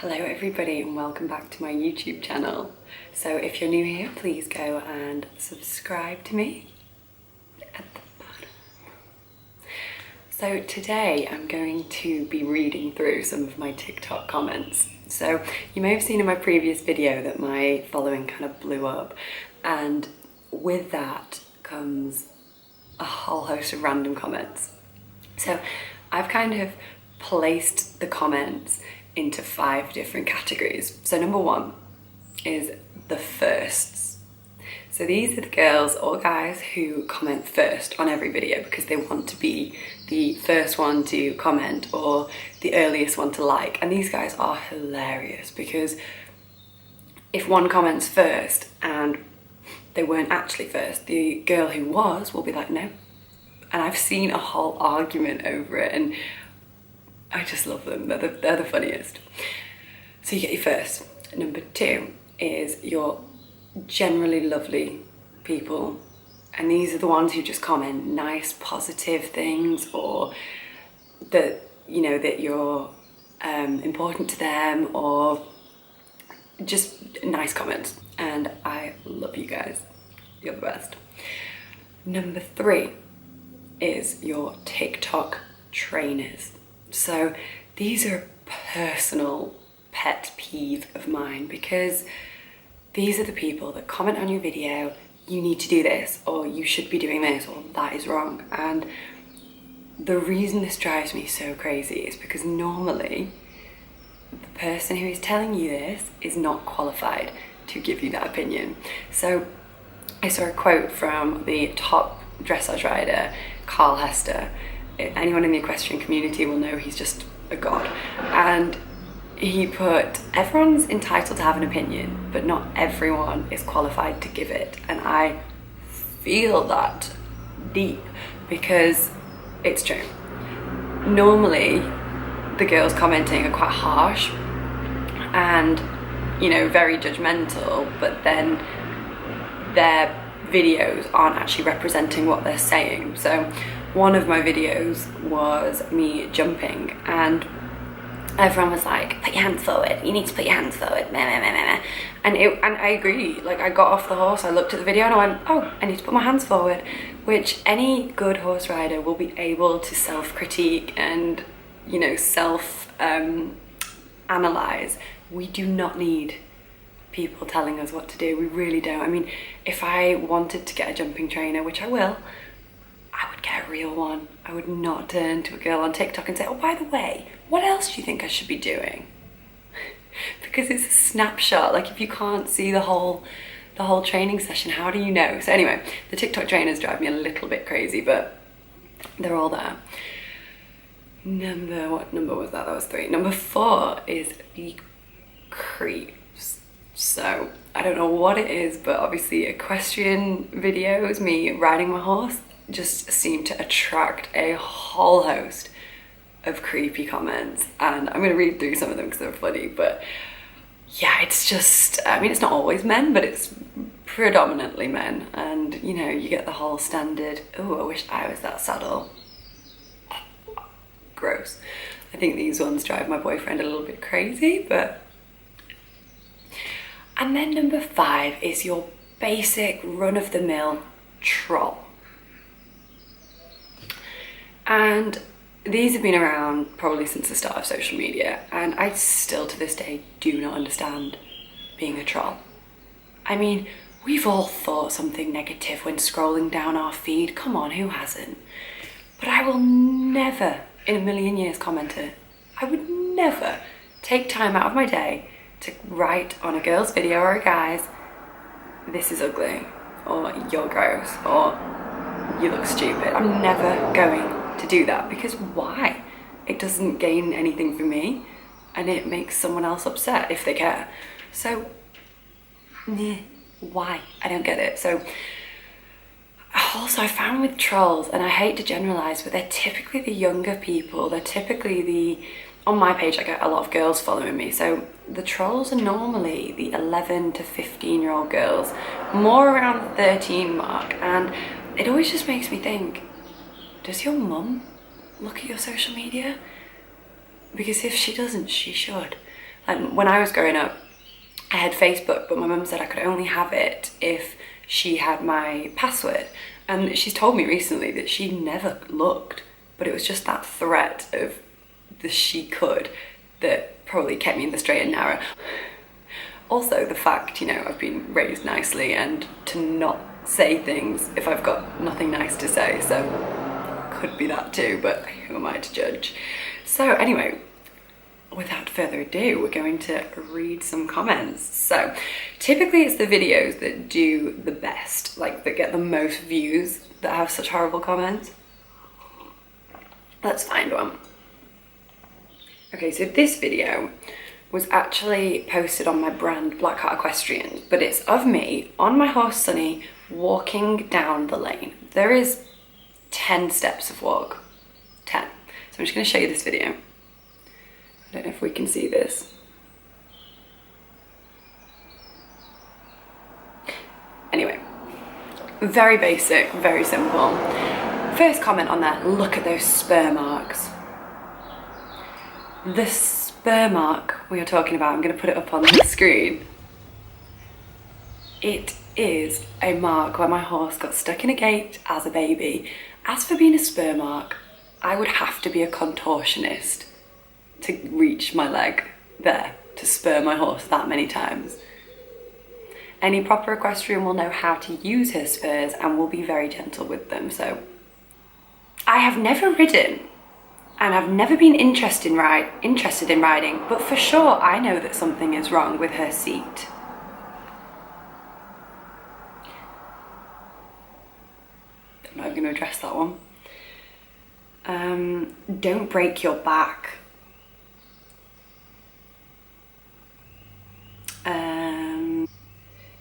Hello everybody and welcome back to my YouTube channel. So if you're new here, please go and subscribe to me at the bottom. So today I'm going to be reading through some of my TikTok comments. So you may have seen in my previous video that my following kind of blew up, and with that comes a whole host of random comments. So I've kind of placed the comments into 5 different categories. So number 1 is the firsts. So these are the girls or guys who comment first on every video because they want to be the first one to comment or the earliest one to like. And these guys are hilarious because if one comments first and they weren't actually first, the girl who was will be like, no. And I've seen a whole argument over it, and I just love them. They're the funniest. So you get your first. Number 2 is your generally lovely people, and these are the ones who just comment nice positive things, or that you know that you're important to them, or just nice comments. And I love you guys. You're the best. Number 3 is your TikTok trainers. So these are a personal pet peeve of mine because these are the people that comment on your video, you need to do this, or you should be doing this, or that is wrong. And the reason this drives me so crazy is because normally the person who is telling you this is not qualified to give you that opinion. So I saw a quote from the top dressage rider, Carl Hester. Anyone in the equestrian community will know he's just a god. And he put, everyone's entitled to have an opinion, but not everyone is qualified to give it. And I feel that deep because it's true. Normally, the girls commenting are quite harsh and, you know, very judgmental, but then their videos aren't actually representing what they're saying. So one of my videos was me jumping, and everyone was like, put your hands forward, you need to put your hands forward, meh, meh, meh, meh. And I agree. Like, I got off the horse, I looked at the video and I went, oh, I need to put my hands forward, which any good horse rider will be able to self-critique and, you know, self-analyze. We do not need people telling us what to do. We really don't. I mean, if I wanted to get a jumping trainer, which I will, I would get a real one. I would not turn to a girl on TikTok and say, oh, by the way, what else do you think I should be doing? Because it's a snapshot. Like, if you can't see the whole training session, how do you know? So anyway, the TikTok trainers drive me a little bit crazy, but they're all there. What number was that? That was 3. Number 4 is the creeps. So I don't know what it is, but obviously equestrian videos, me riding my horse, just seem to attract a whole host of creepy comments. And I'm going to read through some of them because they're funny, but yeah, it's just, I mean, it's not always men, but it's predominantly men. And you know, you get the whole standard, oh, I wish I was that saddle. Gross. I think these ones drive my boyfriend a little bit crazy, but... And then number 5 is your basic run-of-the-mill troll. And these have been around probably since the start of social media, and I still to this day do not understand being a troll. I mean, we've all thought something negative when scrolling down our feed. Come on, who hasn't? But I will never in a million years comment it. I would never take time out of my day to write on a girl's video or a guy's, this is ugly, or you're gross, or you look stupid. I'm never going to do that, because why? It doesn't gain anything for me, and it makes someone else upset if they care. So, why? I don't get it. So, also I found with trolls, and I hate to generalize, but they're typically the younger people. They're typically on my page I get a lot of girls following me, so the trolls are normally the 11 to 15-year-old girls, more around the 13 mark, and it always just makes me think, does your mum look at your social media? Because if she doesn't, she should. And when I was growing up, I had Facebook, but my mum said I could only have it if she had my password. And she's told me recently that she never looked, but it was just that threat of the she could that probably kept me in the straight and narrow. Also the fact, you know, I've been raised nicely and to not say things if I've got nothing nice to say, so could be that too, but who am I to judge? So anyway, without further ado, we're going to read some comments. So typically it's the videos that do the best, like that get the most views, that have such horrible comments. Let's find one. Okay, so this video was actually posted on my brand Blackheart Equestrian, but it's of me on my horse Sunny walking down the lane. There is 10 steps of walk, 10. So I'm just going to show you this video. I don't know if we can see this. Anyway, very basic, very simple. First comment on that, look at those spur marks. The spur mark we are talking about, I'm going to put it up on the screen. It is a mark where my horse got stuck in a gate as a baby. As for being a spur mark, I would have to be a contortionist to reach my leg there, to spur my horse that many times. Any proper equestrian will know how to use her spurs and will be very gentle with them. So I have never ridden and I've never been interested in riding, but for sure I know that something is wrong with her seat. I'm not going to address that one. Don't break your back.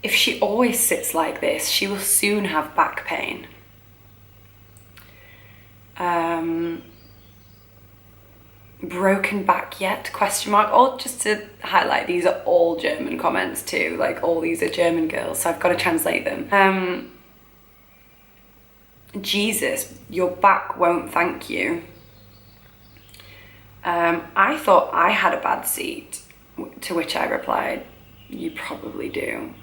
If she always sits like this, she will soon have back pain. Broken back yet? Question mark. Or just to highlight, these are all German comments too. Like all these are German girls, so I've got to translate them. Jesus, your back won't thank you. I thought I had a bad seat, to which I replied, you probably do.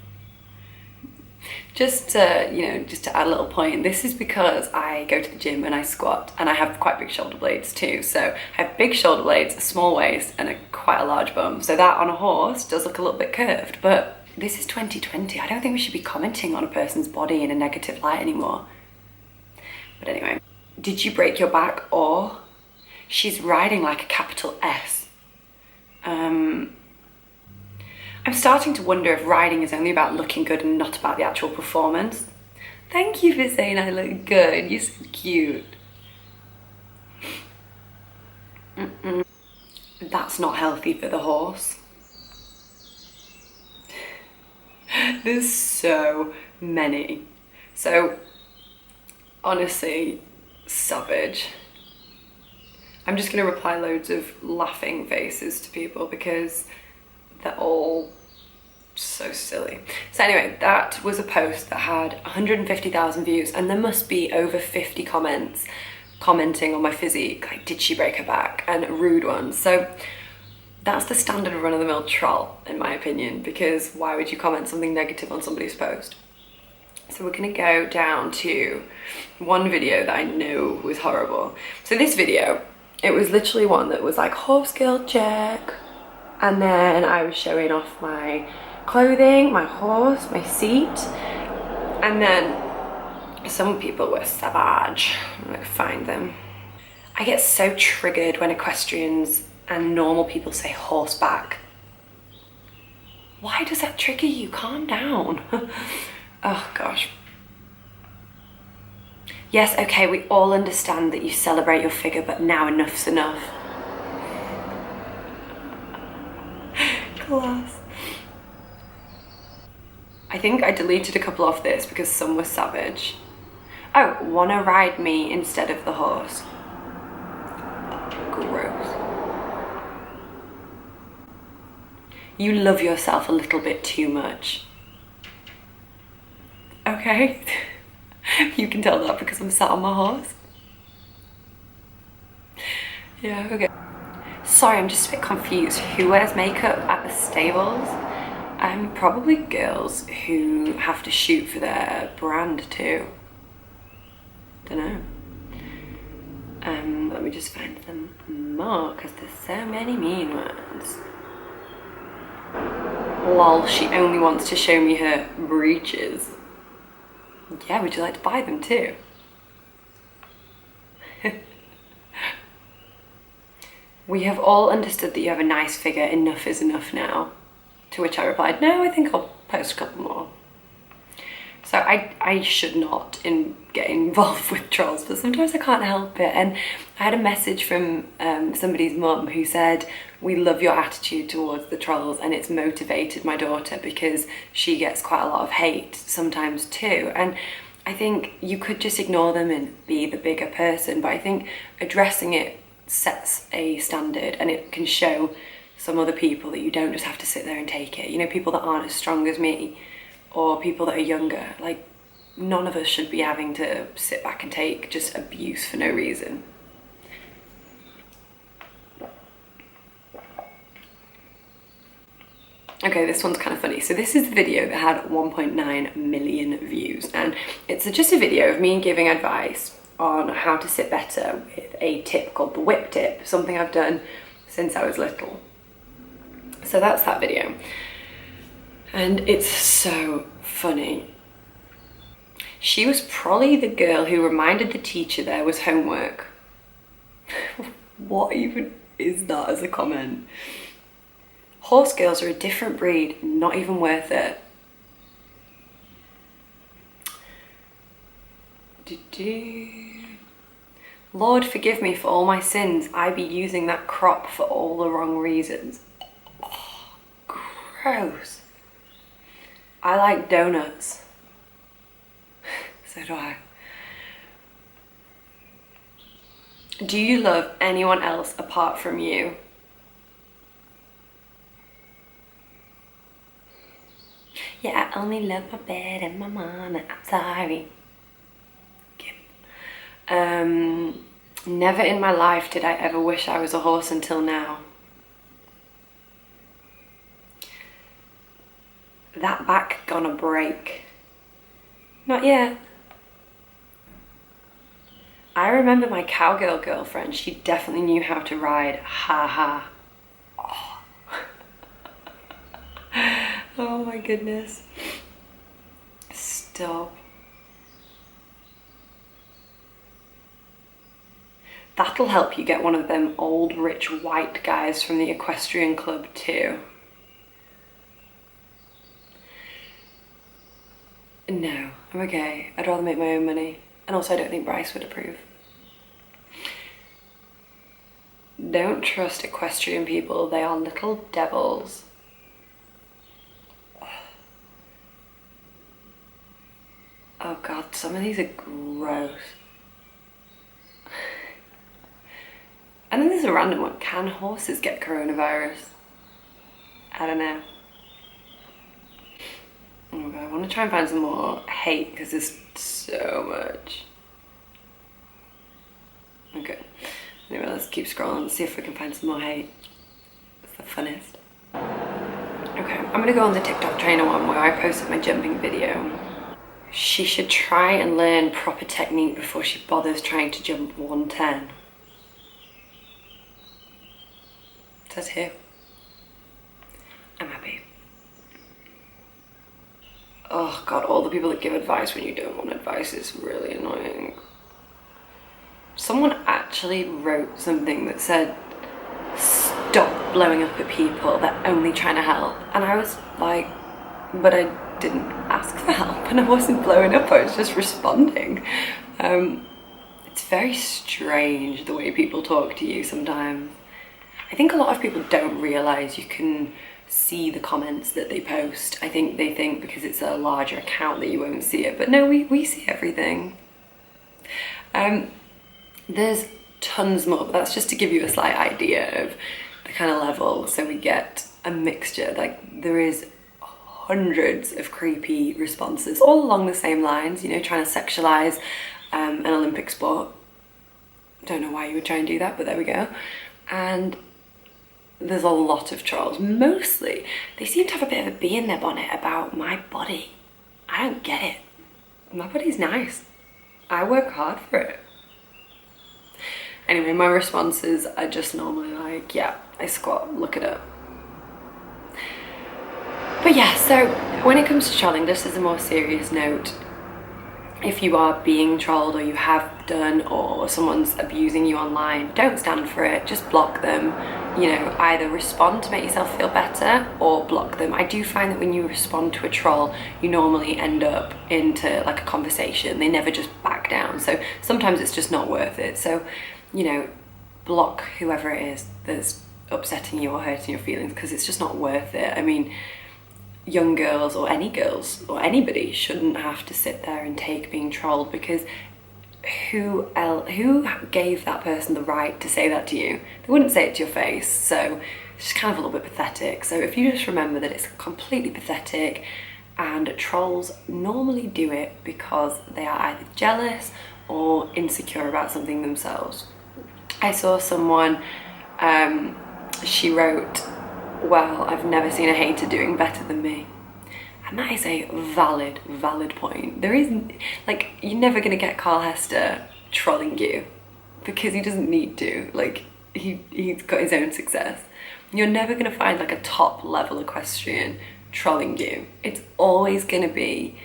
Just to, you know, just to add a little point, this is because I go to the gym and I squat and I have quite big shoulder blades too. So I have big shoulder blades, a small waist and quite a large bum. So that on a horse does look a little bit curved, but this is 2020. I don't think we should be commenting on a person's body in a negative light anymore. But anyway, did you break your back? Or she's riding like a capital S. I'm starting to wonder if riding is only about looking good and not about the actual performance. Thank you for saying I look good. You're so cute. That's not healthy for the horse. There's so many. So, honestly, savage. I'm just going to reply loads of laughing faces to people because they're all so silly. So anyway, that was a post that had 150,000 views and there must be over 50 comments commenting on my physique, like did she break her back, and rude ones. So that's the standard of run-of-the-mill troll in my opinion, because why would you comment something negative on somebody's post? So we're gonna go down to one video that I know was horrible. So this video, it was literally one that was like horse girl check, and then I was showing off my clothing, my horse, my seat, and then some people were savage. I'm gonna find them. I get so triggered when equestrians and normal people say horseback. Why does that trigger you? Calm down. Oh gosh. Yes, okay, we all understand that you celebrate your figure, but now enough's enough. Class. I think I deleted a couple off this because some were savage. Oh, wanna ride me instead of the horse? Gross. You love yourself a little bit too much. Okay. You can tell that because I'm sat on my horse. Yeah, okay. Sorry, I'm just a bit confused. Who wears makeup at stables. Probably girls who have to shoot for their brand too. Don't know. Let me just find them more because there's so many mean ones. Lol, she only wants to show me her breeches. Yeah, would you like to buy them too? We have all understood that you have a nice figure, enough is enough now. To which I replied, no, I think I'll post a couple more. So I should not get involved with trolls, but sometimes I can't help it. And I had a message from somebody's mum who said, we love your attitude towards the trolls and it's motivated my daughter because she gets quite a lot of hate sometimes too. And I think you could just ignore them and be the bigger person, but I think addressing it sets a standard and it can show some other people that you don't just have to sit there and take it. You know, people that aren't as strong as me or people that are younger, like none of us should be having to sit back and take just abuse for no reason. Okay, this one's kind of funny. So this is the video that had 1.9 million views, and it's just a video of me giving advice on how to sit better with a tip called the whip tip, something I've done since I was little. So that's that video. And it's so funny. She was probably the girl who reminded the teacher there was homework. What even is that as a comment? Horse girls are a different breed, not even worth it. Lord forgive me for all my sins, I be using that crop for all the wrong reasons. Oh, gross. I like donuts. So do I. Do you love anyone else apart from you? Yeah, I only love my bed and my mama. I'm sorry. Never in my life did I ever wish I was a horse until now. That back gonna break. Not yet. I remember my cowgirl girlfriend. She definitely knew how to ride. Ha ha. Oh. Oh my goodness. Stop. That'll help you get one of them old rich white guys from the equestrian club too. No, I'm okay. I'd rather make my own money. And also I don't think Bryce would approve. Don't trust equestrian people. They are little devils. Oh God, some of these are gross. And then there's a random one. Can horses get coronavirus? I don't know. Oh God, I want to try and find some more hate because there's so much. Okay. Anyway, let's keep scrolling and see if we can find some more hate. It's the funnest. Okay, I'm gonna go on the TikTok trainer one where I posted my jumping video. She should try and learn proper technique before she bothers trying to jump 110. Says here. I'm happy. Oh God, all the people that give advice when you don't want advice is really annoying. Someone actually wrote something that said, stop blowing up at people, they're only trying to help. And I was like, but I didn't ask for help and I wasn't blowing up, I was just responding. It's very strange the way people talk to you sometimes. I think a lot of people don't realise you can see the comments that they post. I think they think because it's a larger account that you won't see it, but no, we see everything. There's tons more, but that's just to give you a slight idea of the kind of level. So we get a mixture, like there is hundreds of creepy responses all along the same lines, you know, trying to sexualize an Olympic sport. Don't know why you would try and do that, but there we go. And there's a lot of trolls. Mostly, they seem to have a bit of a bee in their bonnet about my body. I don't get it. My body's nice. I work hard for it. Anyway, my responses are just normally like, yeah, I squat, look it up. But yeah, so when it comes to trolling, just as a more serious note, if you are being trolled or you have done, or someone's abusing you online, don't stand for it, just block them. You know, either respond to make yourself feel better or block them. I do find that when you respond to a troll, you normally end up into like a conversation. They never just back down. So sometimes it's just not worth it. So, you know, block whoever it is that's upsetting you or hurting your feelings, because it's just not worth it. I mean, young girls or anybody shouldn't have to sit there and take being trolled, because who gave that person the right to say that to you? They wouldn't say it to your face. So it's just kind of a little bit pathetic. So if you just remember that it's completely pathetic, and trolls normally do it because they are either jealous or insecure about something themselves. I saw someone, she wrote, well, I've never seen a hater doing better than me. And that is a valid point. There isn't, like, you're never gonna get Carl Hester trolling you, because he doesn't need to. Like, he's got his own success. You're never gonna find like a top level equestrian trolling you. It's always gonna be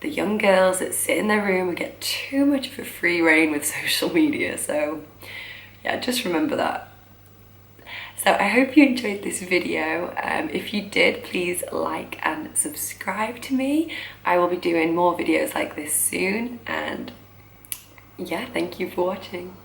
the young girls that sit in their room and get too much of a free rein with social media. So yeah, just remember that. So I hope you enjoyed this video. If you did, please like and subscribe to me. I will be doing more videos like this soon, and yeah, thank you for watching.